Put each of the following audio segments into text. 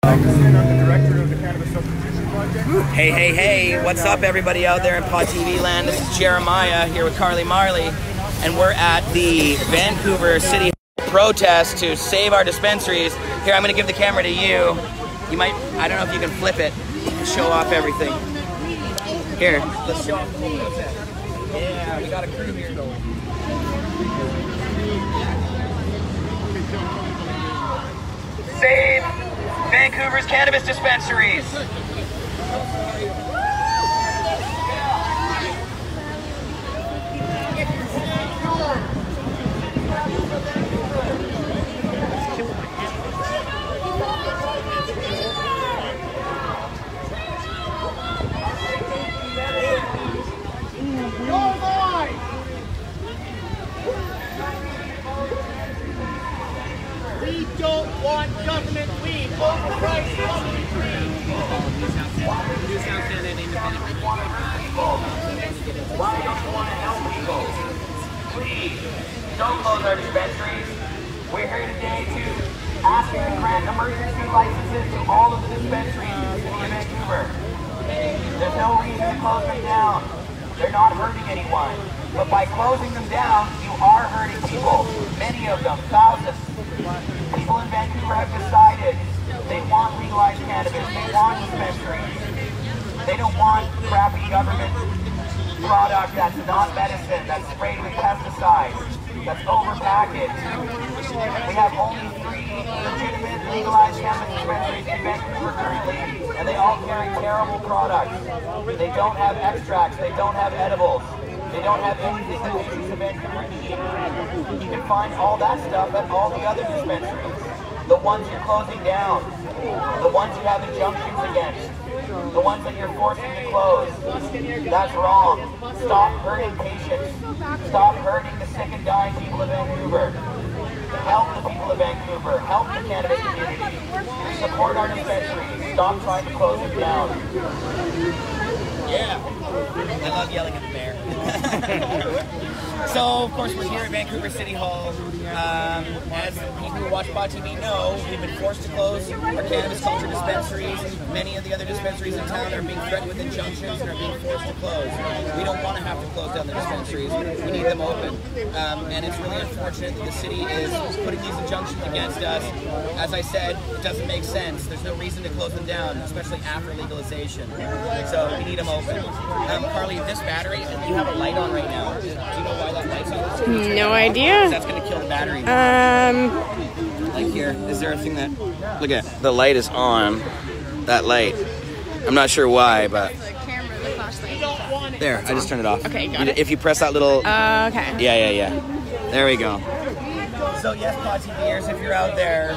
I'm the director of the Cannabis Substitution Project. Hey, what's up everybody out there in Pod TV land? This is Jeremiah here with Carly Marley, and we're at the Vancouver City protest to save our dispensaries. Here, I'm going to give the camera to you. You might, I don't know if you can flip it and show off everything. Here, let's show off the whole protest. Yeah, we got a crew here going. Save Vancouver's cannabis dispensaries. We don't want government weed, overpriced government weed. Why don't you want to help people? Please, don't close our dispensaries. We're here today to ask you to grant emergency licenses to all of the dispensaries in Vancouver. There's no reason to close them down. They're not hurting anyone. But by closing them down, you are hurting people. Many of them, thousands. People in Vancouver have decided they want legalized cannabis. They want dispensaries. They don't want crappy government product that's not medicine, that's sprayed with pesticides, that's overpackaged. We have only 3 legitimate legalized cannabis dispensaries in Vancouver currently, and they all carry terrible products. They don't have extracts, they don't have edibles. They don't have anything that makes the Vancouver need. You can find all that stuff at all the other dispensaries. The ones you're closing down. The ones you have injunctions against. The ones that you're forcing to close. That's wrong. Stop hurting patients. Stop hurting the sick and dying people of Vancouver. Help the people of Vancouver. Help the cannabis community. Support our dispensaries. Stop trying to close them down. Yeah. I love yelling at the mayor. So, of course, we're here at Vancouver City Hall. As people who watch Pod TV know, we've been forced to close our cannabis culture dispensaries. Many of the other dispensaries in town are being threatened with injunctions and are being forced to close. We don't want to have to close down the dispensaries. We need them open. And it's really unfortunate that the city is putting these injunctions against us. As I said, it doesn't make sense. There's no reason to close them down, especially after legalization. So we need them open. Carly, this battery, you have a light on right now. Do you know why that light's on? No idea. That's going to kill the battery. Like here, is there a thing that... Look at the light is on. That light. I'm not sure why, but... There, I just turned it off. Okay, got it. If you press that little... Okay. Yeah. There we go. So yes, Pod TVers, if you're out there,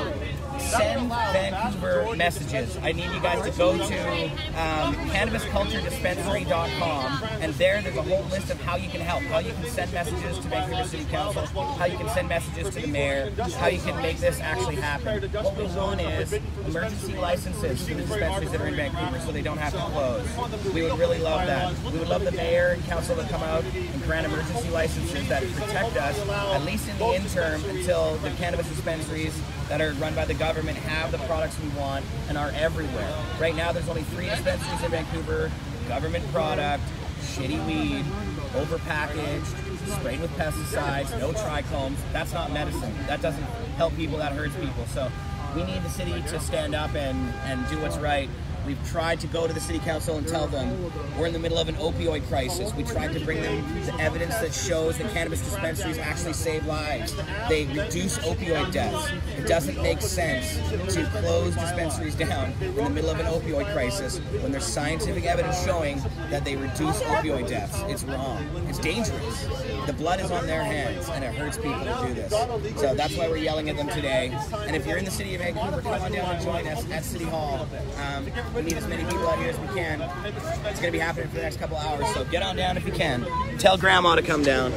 send Vancouver messages. I need you guys to go to cannabisculturedispensary.com, and there's a whole list of how you can help, how you can send messages to Vancouver City Council, how you can send messages to the mayor, how you can make this actually happen. What we want is emergency licenses for the dispensaries that are in Vancouver so they don't have to close. We would really love that. We would love the mayor and council to come out and grant emergency licenses that protect us, at least in the interim, until the cannabis dispensaries that are run by the government have the products we want and are everywhere. Right now there's only 3 dispensaries in Vancouver, government product, shitty weed, overpackaged, sprayed with pesticides, no trichomes. That's not medicine. That doesn't help people, that hurts people. So we need the city to stand up and do what's right. We've tried to go to the city council and tell them we're in the middle of an opioid crisis. We tried to bring them the evidence that shows that cannabis dispensaries actually save lives. They reduce opioid deaths. It doesn't make sense to close dispensaries down in the middle of an opioid crisis when there's scientific evidence showing that they reduce opioid deaths. It's wrong. It's dangerous. The blood is on their hands, and it hurts people to do this. So that's why we're yelling at them today. And if you're in the city of Vancouver, come on down and join us at City Hall. We need as many people out here as we can. It's going to be happening for the next couple hours, so get on down if you can. Tell Grandma to come down.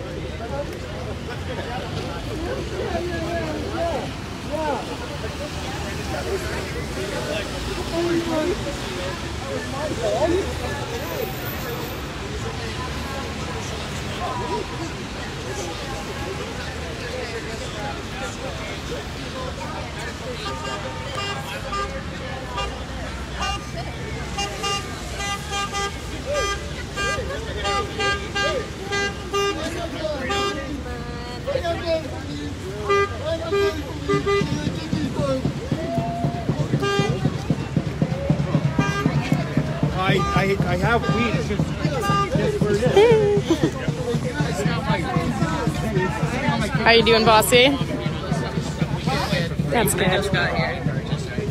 I have weed. It's just where it is. How you doing, bossy? That's good. I just got here.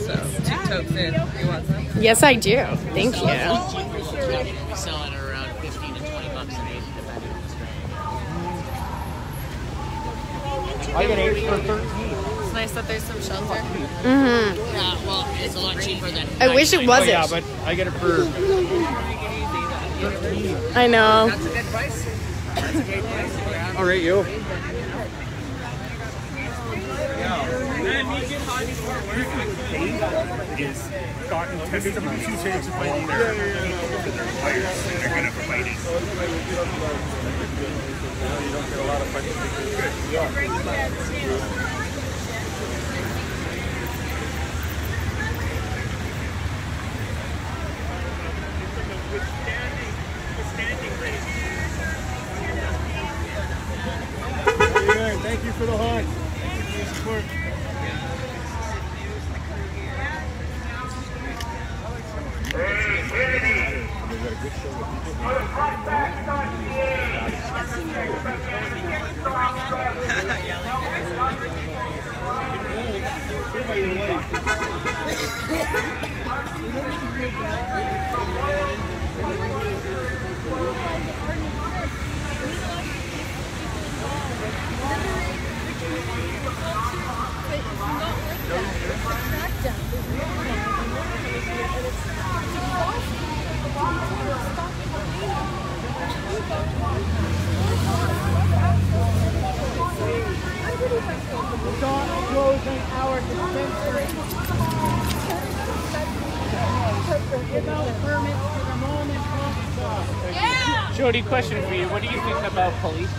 So, 2 tokes in. You want some? Yes, I do. Thank you. We sell it around 15 to 20 bucks an eighth, depending on the strain. I get 8 for 13. It's nice that there's some shelter. Mm-hmm. Yeah, well, it's a lot cheaper than. I wish it wasn't. Yeah, but I get it for 13. I know. That's a good price. That's a great price. All right, you. Is gotten testimony. Two changes fighting their players. They're good at fighting. You don't get a lot of fighting. Thank you for the hug. Thank you for your support. Closing our dispensary without permits for the moment. Jody, question for you. What do you think about police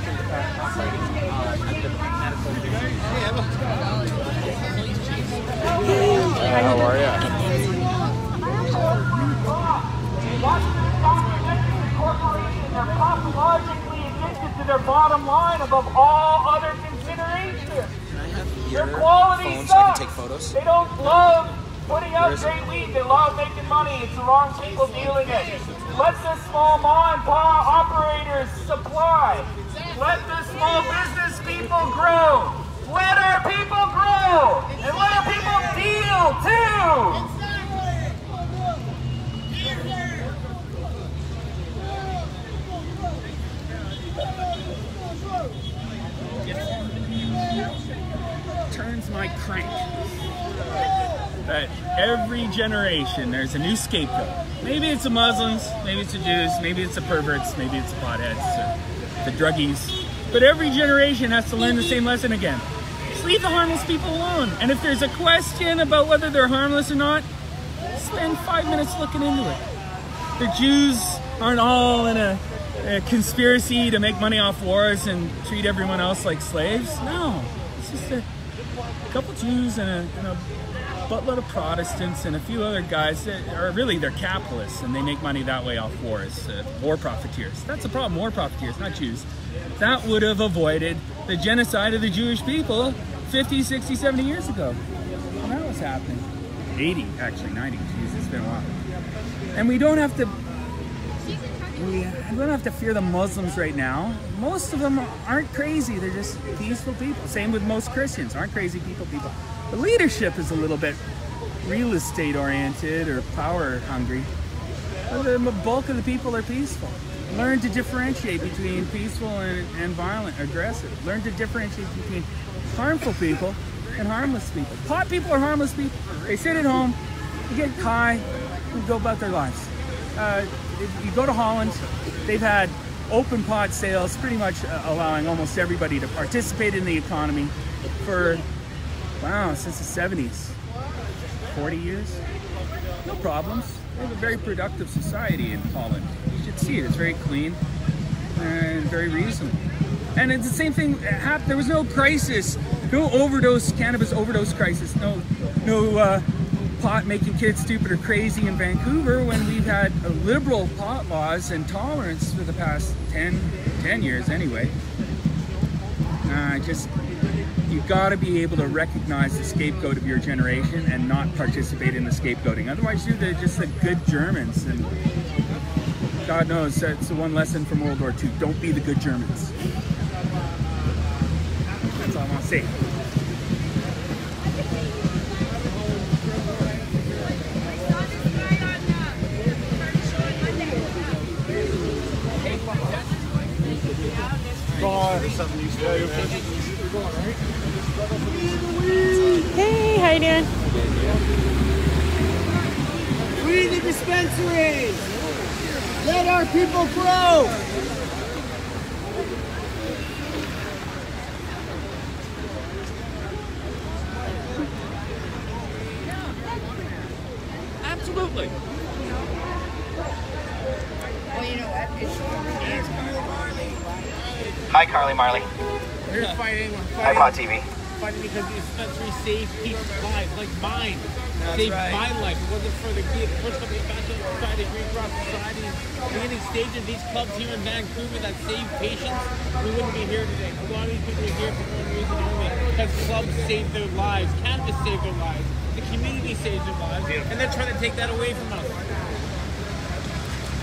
operating at the medical How are you? Corporations are pathologically addicted to their bottom line above all other considerations. Their quality sucks. They don't love putting out great weed. They love making money. It's the wrong people dealing it. Let the small mom and pop operators supply. Let the small business people grow. Let our people grow. And let our people deal too. Turns my crank that every generation there's a new scapegoat. Maybe it's the Muslims, maybe it's the Jews, maybe it's the perverts, maybe it's the potheads, or the druggies. But every generation has to learn the same lesson again. Just leave the harmless people alone. And if there's a question about whether they're harmless or not, spend 5 minutes looking into it. The Jews aren't all in a conspiracy to make money off wars and treat everyone else like slaves. No, it's just a couple Jews and a buttload of Protestants and a few other guys that are really, they're capitalists and they make money that way off wars. War profiteers. That's the problem, war profiteers, not Jews. That would have avoided the genocide of the Jewish people 50, 60, 70 years ago. And that was happening. 80, actually, 90. Jeez, it's been a while. And we don't have to fear the Muslims right now. Most of them aren't crazy. They're just peaceful people. Same with most Christians. Aren't crazy people. The leadership is a little bit real estate oriented or power hungry. But the bulk of the people are peaceful. Learn to differentiate between peaceful and violent, aggressive. Learn to differentiate between harmful people and harmless people. Pot people are harmless people. They sit at home, they get high, and go about their lives. If you go to Holland, they've had open pot sales, pretty much allowing almost everybody to participate in the economy for, wow, since the 70s. 40 years? No problems. They have a very productive society in Holland. You should see it. It's very clean and very reasonable. And it's the same thing. There was no crisis, no cannabis overdose crisis, no pot making kids stupid or crazy in Vancouver when we've had liberal pot laws and tolerance for the past 10 years anyway. You you've got to be able to recognize the scapegoat of your generation and not participate in the scapegoating. Otherwise, you're just the good Germans, and God knows that's the one lesson from World War II. Don't be the good Germans. That's all I want to say. Hey, how you doing? We the dispensaries. Let our people grow. Absolutely. Well, you know what? It's Carly Marley. Hi, Carly Marley. We're fighting iPod TV. fighting because the dispensary saved people's lives, like mine. That's saved right. my life. It wasn't for the first company Bachelor Society, Green Cross Society, beginning stages, these clubs here in Vancouver that saved patients, we wouldn't be here today. A lot of these people are here for one reason only, because clubs saved their lives, cannabis saved their lives, the community saved their lives, and they're trying to take that away from us.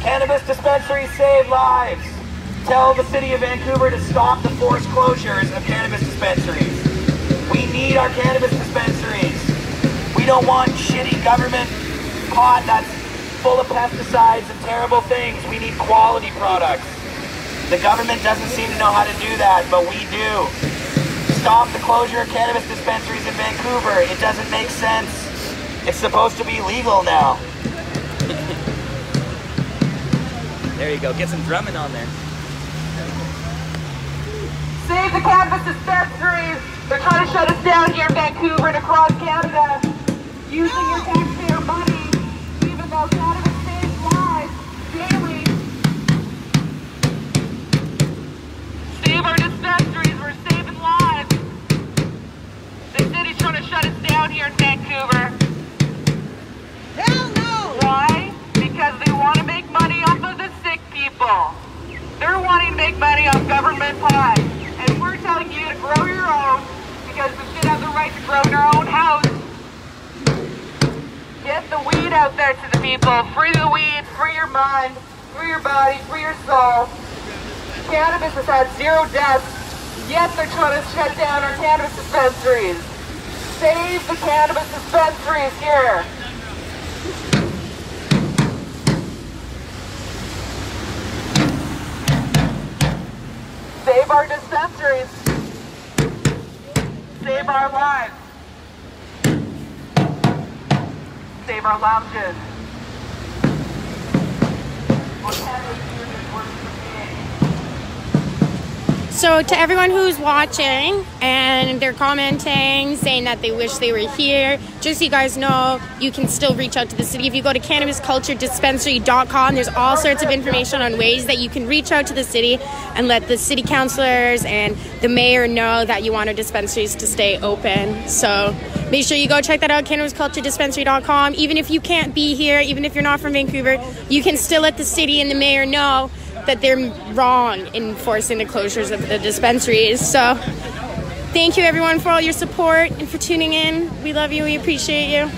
Cannabis dispensaries save lives. Tell the city of Vancouver to stop the forced closures of cannabis dispensaries. We need our cannabis dispensaries. We don't want shitty government pot that's full of pesticides and terrible things. We need quality products. The government doesn't seem to know how to do that, but we do. Stop the closure of cannabis dispensaries in Vancouver. It doesn't make sense. It's supposed to be legal now. There you go. Get some drumming on there. Save the cannabis dispensaries. They're trying to shut us down here in Vancouver and across Canada. Using your taxpayer money, even though cannabis saves lives daily. Save our dispensaries. We're saving lives. The city's trying to shut us down here in Vancouver. Hell no! Why? Because they want to make money off of the sick people. They're wanting to make money off government pie. And we're telling you to grow your own, because we should have the right to grow in our own house. Get the weed out there to the people. Free the weed, free your mind, free your body, free your soul. Cannabis has had 0 deaths, yet they're trying to shut down our cannabis dispensaries. Save the cannabis dispensaries here. Save our dispensaries. Save our lives. Save our lounges. What cannabis union works for me? So to everyone who's watching and they're commenting, saying that they wish they were here, just so you guys know, you can still reach out to the city. If you go to cannabisculturedispensary.com, there's all sorts of information on ways that you can reach out to the city and let the city councilors and the mayor know that you want our dispensaries to stay open. So make sure you go check that out, cannabisculturedispensary.com. Even if you can't be here, even if you're not from Vancouver, you can still let the city and the mayor know that they're wrong in forcing the closures of the dispensaries. So thank you everyone for all your support and for tuning in. We love you, we appreciate you.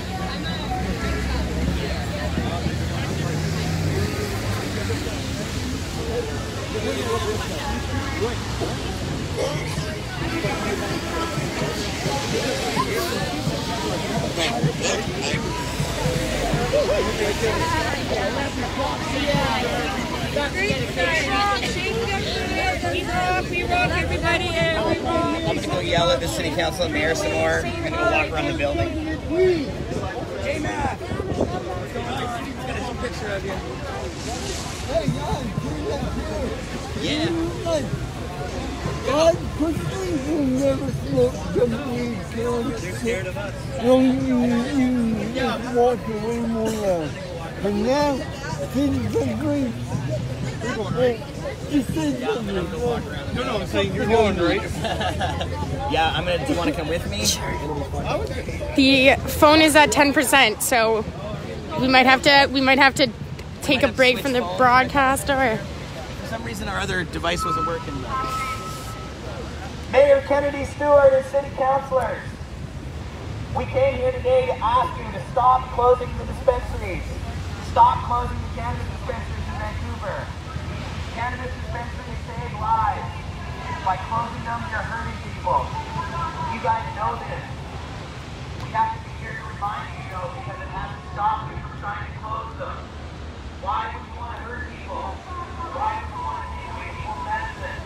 We rock, everybody. I'm gonna go yell at the city council and mayor some more. I'm gonna go walk around the building. Hey, Matt. Got a picture of you. Yeah. God, Christians will never smoke some weed. They're scared of us. You just walk away more long. But now, things are great. Just say something. No, I'm saying you're going, right? Yeah, I'm gonna. Do you want to come with me? The phone is at 10%, so we might have to take a break from the broadcast, or For some reason, our other device wasn't working. Mayor Kennedy Stewart and city councilors, we came here today to ask you to stop closing the dispensaries. Stop closing the cannabis dispensaries in Vancouver. Cannabis dispensaries save lives. By closing them, you're hurting people. You guys know this. We have to be here to remind you, though, because it hasn't stopped you from trying to close them. Why would you want to hurt people? Why would you want to take away people's medicine?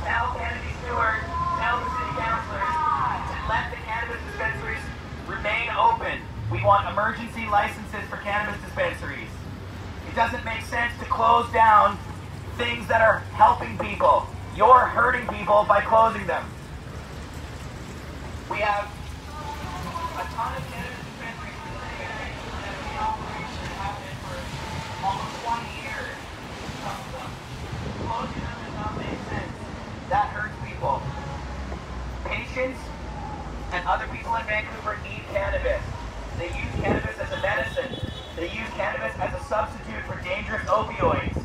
Tell Kennedy Stewart, tell the city councilors to let the cannabis dispensaries remain open. We want emergency licenses for cannabis dispensaries. It doesn't make sense to close down things that are helping people. You're hurting people by closing them. We have a ton of cannabis dispensaries in the city of Vancouver that have been in operation and have been for almost 20 years. Some of them. Closing them does not make sense. That hurts people. Patients and other people in Vancouver need cannabis. They use cannabis as a medicine. They use cannabis as a substitute for dangerous opioids.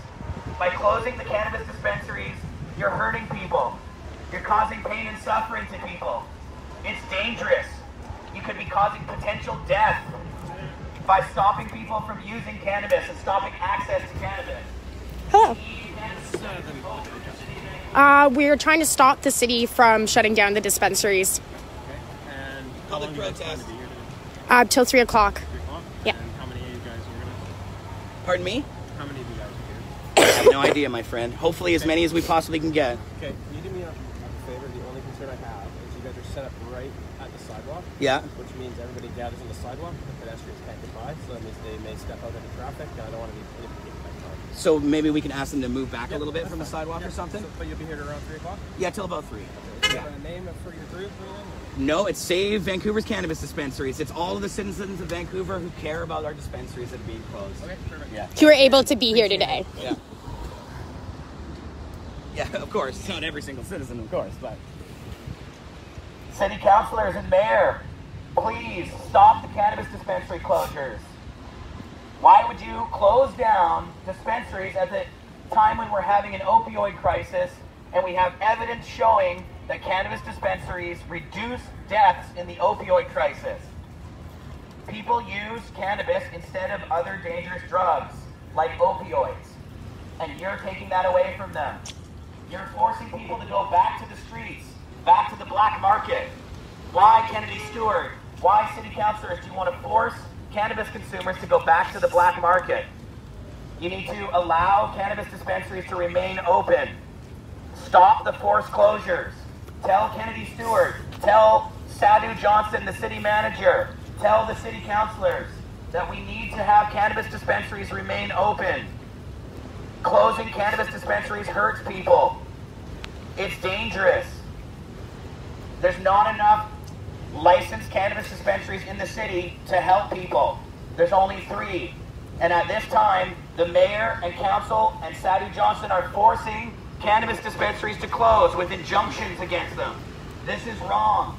By closing the cannabis dispensaries, you're hurting people. You're causing pain and suffering to people. It's dangerous. You could be causing potential death by stopping people from using cannabis and stopping access to cannabis. Hello. We're trying to stop the city from shutting down the dispensaries. Okay. And public protest. Till 3 o'clock. 3 o'clock? Yeah. And how many of you guys are gonna? Pardon me? How many of you guys are here? I have no idea, my friend. Hopefully as many as we possibly can get. Okay, can you do me a favor? The only concern I have is you guys are set up right at the sidewalk. Yeah. Which means everybody gathers on the sidewalk. The pedestrians can't get by, so that means they may step out into traffic, and I don't want to be hit by cars. So maybe we can ask them to move back a little bit from the sidewalk or something? But you'll be here at around 3 o'clock? Yeah, till about 3. Do you have a name for your group or anything? No, it's Save Vancouver's Cannabis Dispensaries. It's all of the citizens of Vancouver who care about our dispensaries that are being closed. Okay, perfect. Yeah. You were able to be here today. Yeah. Yeah, of course. Not every single citizen, of course, but... City councilors and mayor, please stop the cannabis dispensary closures. Why would you close down dispensaries at the time when we're having an opioid crisis and we have evidence showing that cannabis dispensaries reduce deaths in the opioid crisis? People use cannabis instead of other dangerous drugs like opioids, and you're taking that away from them. You're forcing people to go back to the streets, back to the black market. Why, Kennedy Stewart? Why, city councilors, do you want to force cannabis consumers to go back to the black market? You need to allow cannabis dispensaries to remain open. Stop the forced closures. Tell Kennedy Stewart, tell Sadhu Johnson, the city manager, tell the city councilors that we need to have cannabis dispensaries remain open. Closing cannabis dispensaries hurts people. It's dangerous. There's not enough licensed cannabis dispensaries in the city to help people. There's only 3. And at this time, the mayor and council and Sadhu Johnson are forcing cannabis dispensaries to close with injunctions against them. This is wrong.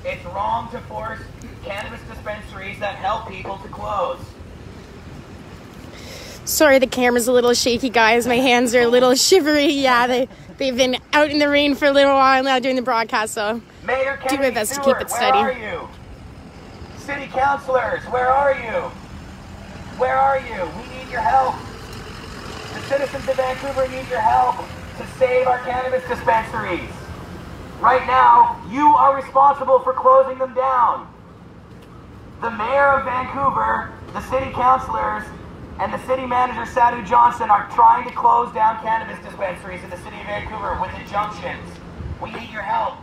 It's wrong to force cannabis dispensaries that help people to close. Sorry, the camera's a little shaky, guys. My hands are a little shivery. Yeah, they've been out in the rain for a little while now doing the broadcast, so Mayor Kennedy do my best Stewart, to keep it steady. Where are you? City councilors, where are you? Where are you? We need your help. The citizens of Vancouver need your help to save our cannabis dispensaries. Right now, you are responsible for closing them down. The mayor of Vancouver, the city councilors, and the city manager, Sadhu Johnson, are trying to close down cannabis dispensaries in the city of Vancouver with injunctions. We need your help.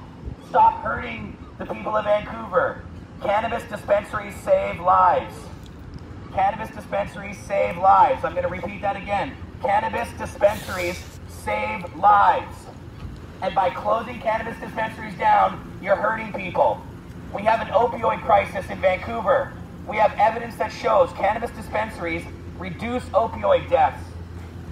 Stop hurting the people of Vancouver. Cannabis dispensaries save lives. Cannabis dispensaries save lives. I'm going to repeat that again. Cannabis dispensaries save lives. And by closing cannabis dispensaries down, you're hurting people. We have an opioid crisis in Vancouver. We have evidence that shows cannabis dispensaries reduce opioid deaths.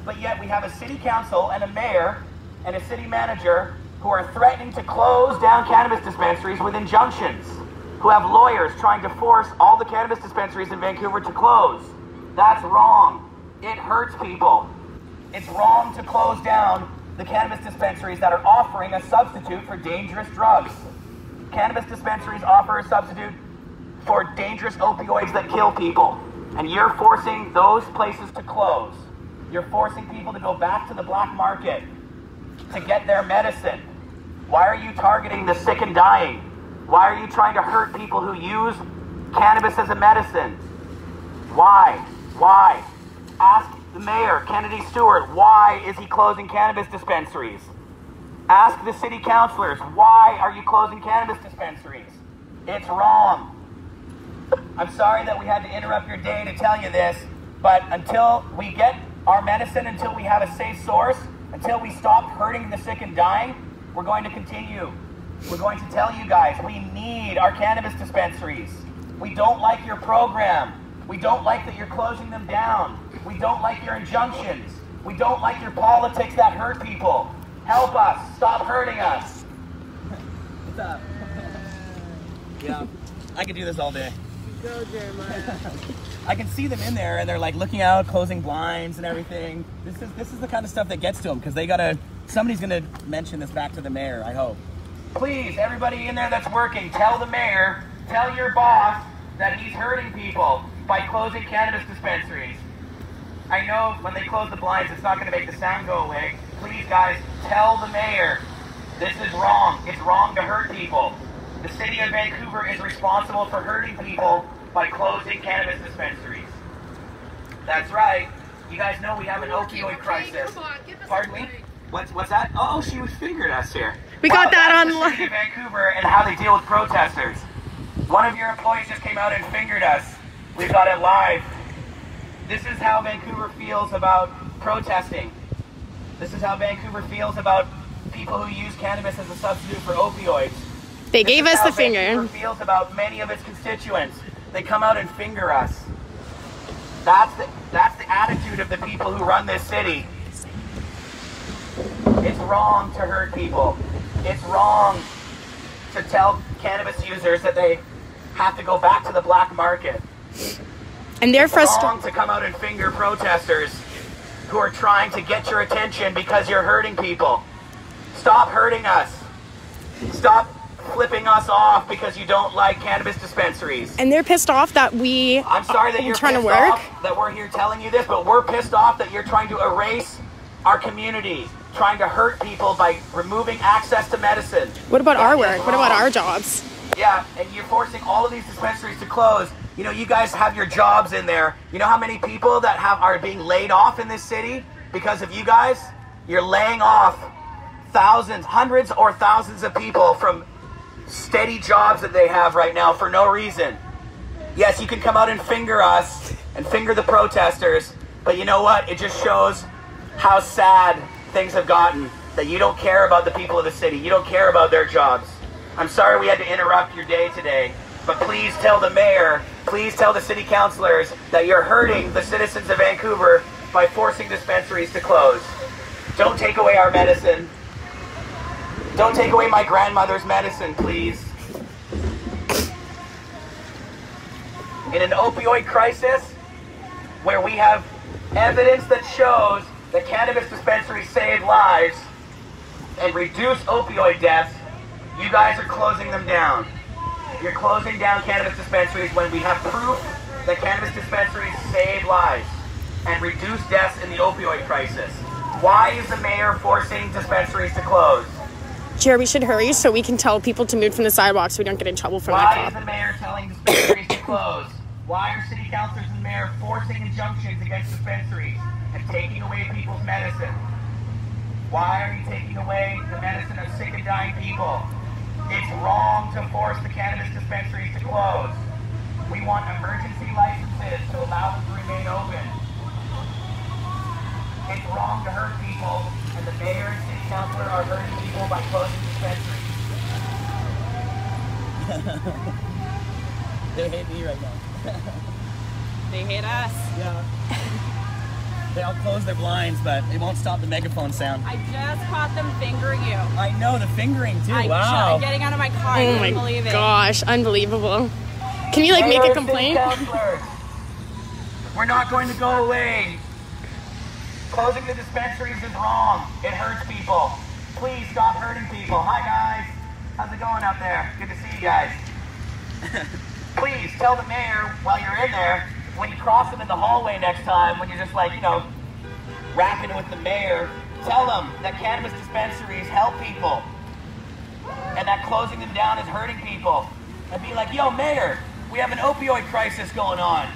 But yet we have a city council and a mayor and a city manager who are threatening to close down cannabis dispensaries with injunctions, who have lawyers trying to force all the cannabis dispensaries in Vancouver to close. That's wrong. It hurts people. It's wrong to close down the cannabis dispensaries that are offering a substitute for dangerous drugs. Cannabis dispensaries offer a substitute for dangerous opioids that kill people. And you're forcing those places to close. You're forcing people to go back to the black market to get their medicine. Why are you targeting the sick and dying? Why are you trying to hurt people who use cannabis as a medicine? Why? Why? Ask the mayor, Kennedy Stewart, why is he closing cannabis dispensaries? Ask the city councilors, why are you closing cannabis dispensaries? It's wrong. I'm sorry that we had to interrupt your day to tell you this, but until we get our medicine, until we have a safe source, until we stop hurting the sick and dying, we're going to continue. We're going to tell you guys, we need our cannabis dispensaries. We don't like your program. We don't like that you're closing them down. We don't like your injunctions. We don't like your politics that hurt people. Help us. Stop hurting us. What's up? Yeah, I could do this all day. Go, Jeremiah. I can see them in there, and they're like looking out, closing blinds and everything. This is the kind of stuff that gets to them, because they gotta. Somebody's gonna mention this back to the mayor, I hope. Please, everybody in there that's working, tell the mayor, tell your boss that he's hurting people by closing cannabis dispensaries. I know when they close the blinds, it's not gonna make the sound go away. Please, guys, tell the mayor this is wrong. It's wrong to hurt people. The city of Vancouver is responsible for hurting people by closing cannabis dispensaries. That's right. You guys know we have an opioid crisis. Pardon me? What's that? Oh, she fingered us here. We got that on the city of Vancouver and how they deal with protesters. One of your employees just came out and fingered us. We've got it live. This is how Vancouver feels about protesting. This is how Vancouver feels about people who use cannabis as a substitute for opioids. They gave us the finger. Vancouver feels about many of its constituents. They come out and finger us. That's the attitude of the people who run this city. It's wrong to hurt people. It's wrong to tell cannabis users that they have to go back to the black market. And they're It's wrong to come out and finger protesters who are trying to get your attention because you're hurting people. Stop hurting us. Stop flipping us off because you don't like cannabis dispensaries. And they're pissed off that we I'm sorry that you're trying to pissed work. off that we're here telling you this, but we're pissed off that you're trying to erase our community, trying to hurt people by removing access to medicine. What about our work? What about our jobs? Yeah, and you're forcing all of these dispensaries to close. You know, you guys have your jobs in there. You know how many people that are being laid off in this city because of you guys? You're laying off thousands, hundreds or thousands of people from steady jobs that they have right now for no reason. Yes, you can come out and finger us and finger the protesters, but you know what? It just shows how sad things have gotten, that you don't care about the people of the city. You don't care about their jobs. I'm sorry we had to interrupt your day today, but please tell the mayor, please tell the city councilors that you're hurting the citizens of Vancouver by forcing dispensaries to close. Don't take away our medicine. Don't take away my grandmother's medicine, please. In an opioid crisis, where we have evidence that shows that cannabis dispensaries save lives and reduce opioid deaths, you guys are closing them down. You're closing down cannabis dispensaries when we have proof that cannabis dispensaries save lives and reduce deaths in the opioid crisis. Why is the mayor forcing dispensaries to close? Jared, we should hurry so we can tell people to move from the sidewalk so we don't get in trouble from that Why cop. is the mayor telling dispensaries to close? Why are city councilors and the mayor forcing injunctions against dispensaries and taking away people's medicine? Why are you taking away the medicine of sick and dying people? It's wrong to force the cannabis dispensaries to close. We want emergency licenses to allow them to remain open. It's wrong to hurt people, and the mayor and city councilor are hurting people by closing dispensaries. They hate me right now. They hate us. Yeah. They all close their blinds, but it won't stop the megaphone sound. I just caught them fingering you. I know, the fingering too. I Wow. getting out of my car. I Oh couldn't my believe it. gosh, unbelievable. Can you like make a complaint? We're not going to go away. Closing the dispensaries is wrong. It hurts people. Please stop hurting people. Hi guys. How's it going out there? Good to see you guys. Please tell the mayor while you're in there, when you cross him in the hallway next time, when you're just like, you know, rapping with the mayor, tell them that cannabis dispensaries help people and that closing them down is hurting people. And be like, yo, mayor, we have an opioid crisis going on.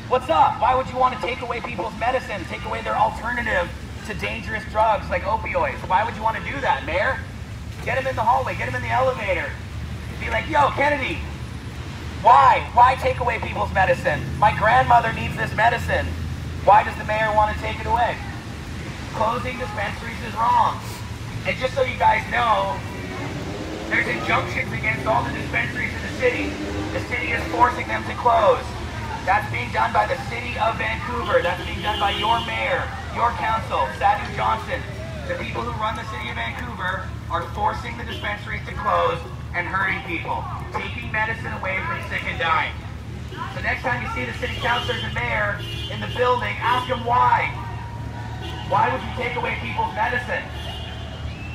What's up? Why would you want to take away people's medicine, take away their alternative to dangerous drugs like opioids? Why would you want to do that, mayor? Get him in the hallway, get him in the elevator. Be like, yo, Kennedy, why? Why take away people's medicine? My grandmother needs this medicine. Why does the mayor want to take it away? Closing dispensaries is wrong. And just so you guys know, there's injunctions against all the dispensaries in the city. The city is forcing them to close. That's being done by the city of Vancouver. That's being done by your mayor, your council, Sadu Johnson. The people who run the city of Vancouver are forcing the dispensaries to close and hurting people, taking medicine away from sick and dying. So next time you see the city councilors and mayor in the building, ask them why. Why would you take away people's medicine?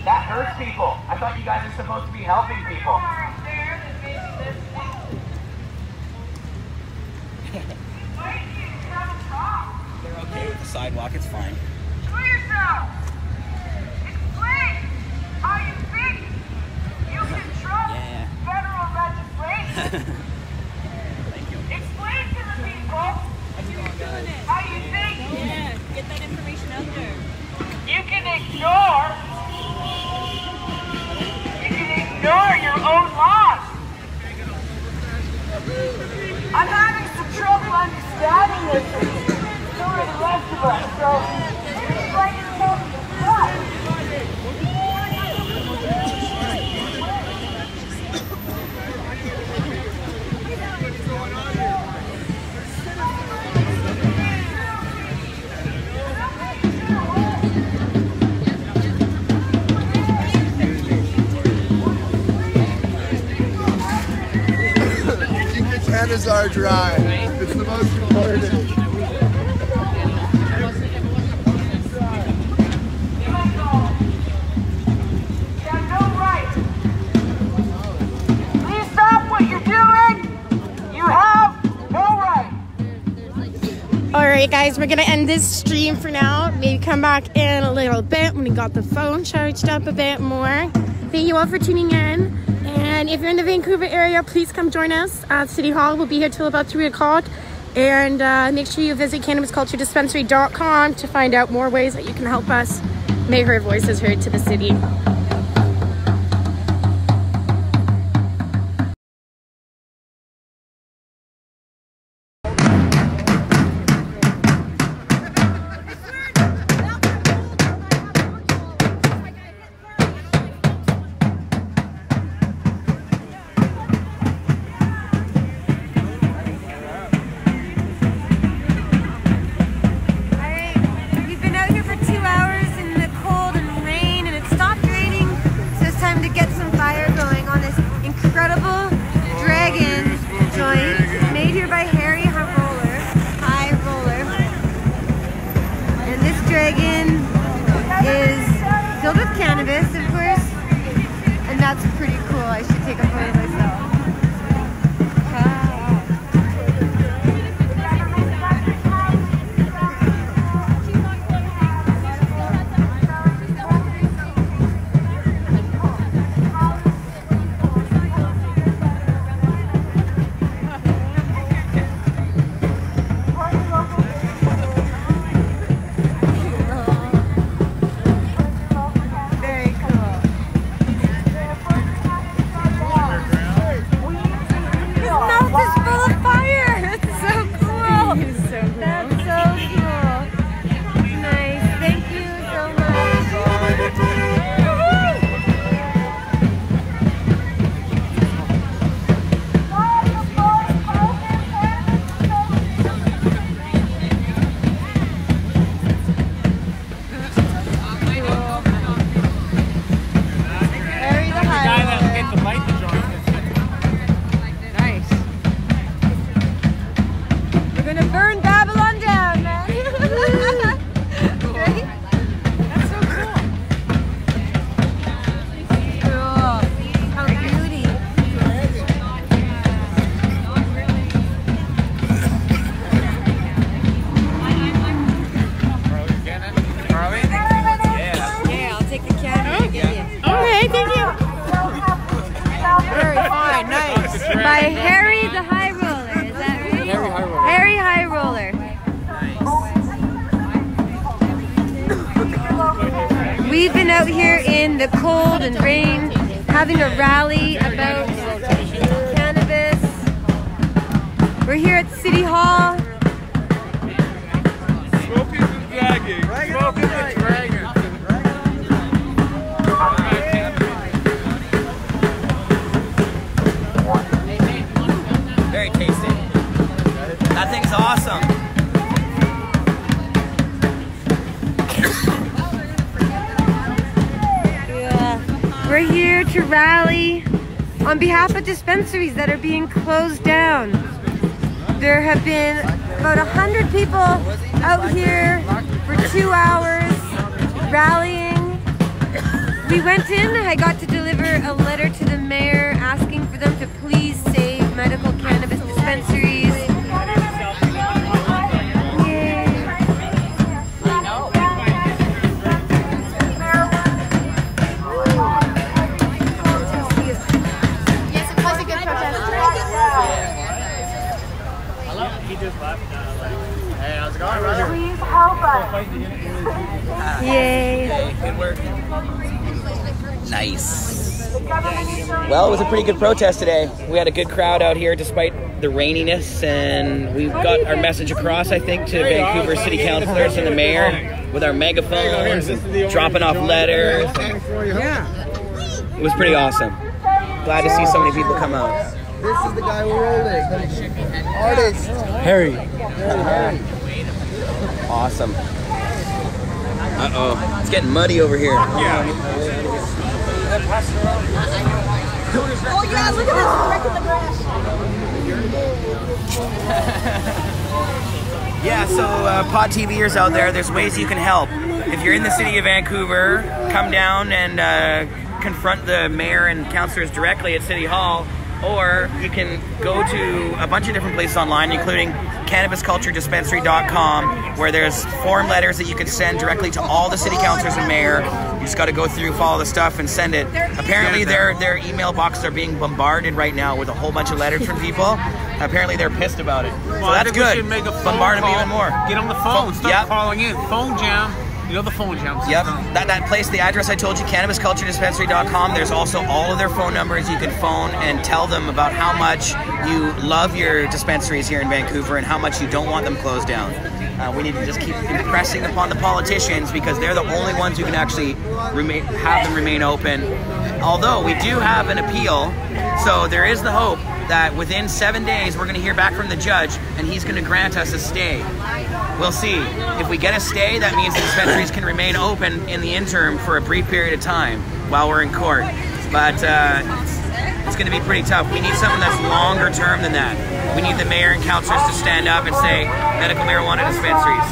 That hurts people. I thought you guys are supposed to be helping people. They're okay with the sidewalk, it's fine. Show yourself! Explain how you think you can trust federal legislation. Thank you. Explain to the people how you think Get that information out there. you can ignore your own laws. I'm having some trouble understanding this. So are the rest of us. So it's like you're talking to us. Hands are dry. It's the most important. Please stop what you're doing. You have no right. Alright guys, we're gonna end this stream for now. Maybe come back in a little bit when we got the phone charged up a bit more. Thank you all for tuning in. And if you're in the Vancouver area, please come join us at City Hall. We'll be here till about 3 o'clock. And make sure you visit cannabisculturedispensary.com to find out more ways that you can help us make our voices heard to the city. We've been out here for 2 hours in the cold and rain, and it stopped raining. We've been out here in the cold and rain having a rally about cannabis. We're here at City Hall. Smoking the dragon. Smoking the dragon. Very tasty. That thing's awesome. We're here to rally on behalf of dispensaries that are being closed down. There have been about 100 people out here for 2 hours rallying. We went in, I got to deliver a letter to the mayor asking for them to please save medical cannabis dispensaries. Please help us. Yay. Good work. Nice. Well, it was a pretty good protest today. We had a good crowd out here despite the raininess, and we got our message across, I think, to Vancouver City Councillors and the Mayor with our megaphones, dropping off letters. It was pretty awesome. Glad to see so many people come out. This is the guy who rolled it. Artist. Harry. Awesome. Uh-oh. It's getting muddy over here. Oh yeah, look at this wreck in the grass. Yeah, so pod TVers out there, there's ways you can help. If you're in the city of Vancouver, come down and confront the mayor and councillors directly at City Hall, or you can go to a bunch of different places online, including cannabisculturedispensary.com, where there's form letters that you can send directly to all the city councillors and mayor. You just got to go through, follow the stuff, and send it. Apparently, their email boxes are being bombarded right now with a whole bunch of letters from people. Apparently, they're pissed about it. So Well, that's good. Make a phone Bombard them call. even more. Get on the phone. Stop Yep. calling in. Phone jam. You know the phone jam. Yep, that place, the address I told you, cannabisculturedispensary.com. There's also all of their phone numbers. You can phone and tell them about how much you love your dispensaries here in Vancouver and how much you don't want them closed down. We need to just keep impressing upon the politicians because they're the only ones who can actually have them remain open. Although we do have an appeal, so there is the hope that within 7 days we're going to hear back from the judge and he's going to grant us a stay. We'll see. If we get a stay, that means the dispensaries can remain open in the interim for a brief period of time while we're in court. But it's going to be pretty tough. We need something that's longer term than that. We need the mayor and councillors to stand up and say medical marijuana dispensaries.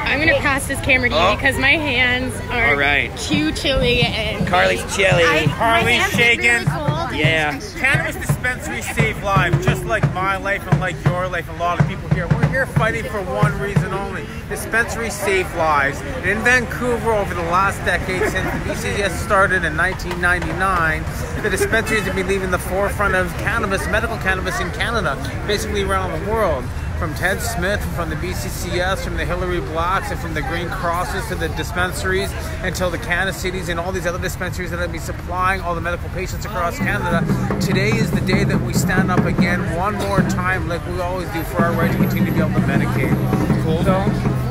I'm going to pass this camera to you because my hands are too chilly. And Carly's chilly. Carly's shaking. Yeah. Cannabis dispensaries save lives, just like my life and like your life and a lot of people here. We're here fighting for one reason only. Dispensaries save lives. And in Vancouver, over the last decade, since the BCS started in 1999, the dispensaries have been leaving the forefront of cannabis, medical cannabis in Canada, basically around the world. From Ted Smith, from the BCCS, from the Hillary Blacks, and from the Green Crosses to the dispensaries, until the Canada Cities and all these other dispensaries that have been supplying all the medical patients across Canada. Today is the day that we stand up again one more time, like we always do, for our right to continue to be able to medicate. Cool. So,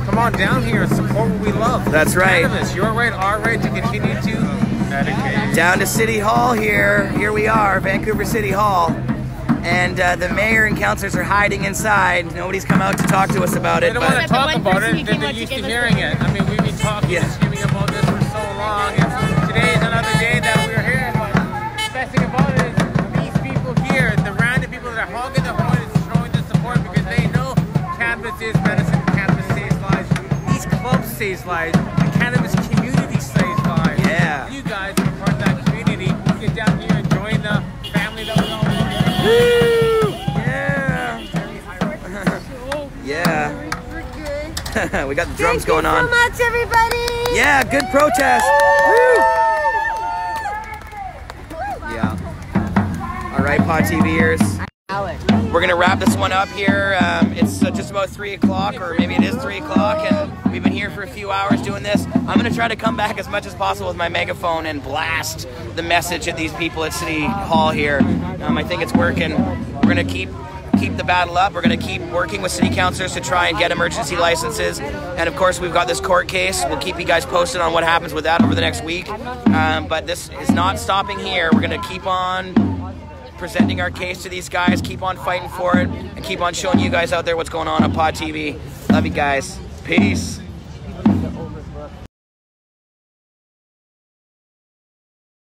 come on down here and support what we love. That's right. Cannabis, your right, our right to continue to medicate. Down to City Hall here. Here we are, Vancouver City Hall. And the mayor and councillors are hiding inside. Nobody's come out to talk to us about it. They don't want to talk about it. They're used to hearing it. I mean, we've been talking and screaming about this for so long. And today is another day that we're here. But the best thing about it is these people here, the random people that are hogging the horn and showing the support because they know cannabis is medicine. Cannabis saves lives. These clubs save lives. The cannabis community saves lives. Yeah. You guys are part of that community. Get down here and join the family that we all love. Woo! Yeah. Yeah. We got the drums going on. Thank you so much, everybody. Yeah, good protest. Woo! Yeah. All right, pod TVers. We're gonna wrap this one up here. It's just about 3 o'clock, or maybe it is 3 o'clock, and we've been here for a few hours doing this. I'm gonna try to come back as much as possible with my megaphone and blast the message at these people at City Hall here. I think it's working. We're gonna keep the battle up. We're going to keep working with city councilors to try and get emergency licenses. And of course, we've got this court case. We'll keep you guys posted on what happens with that over the next week. But this is not stopping here. We're going to keep on presenting our case to these guys, keep on fighting for it, and keep on showing you guys out there what's going on Pod TV. Love you guys. Peace.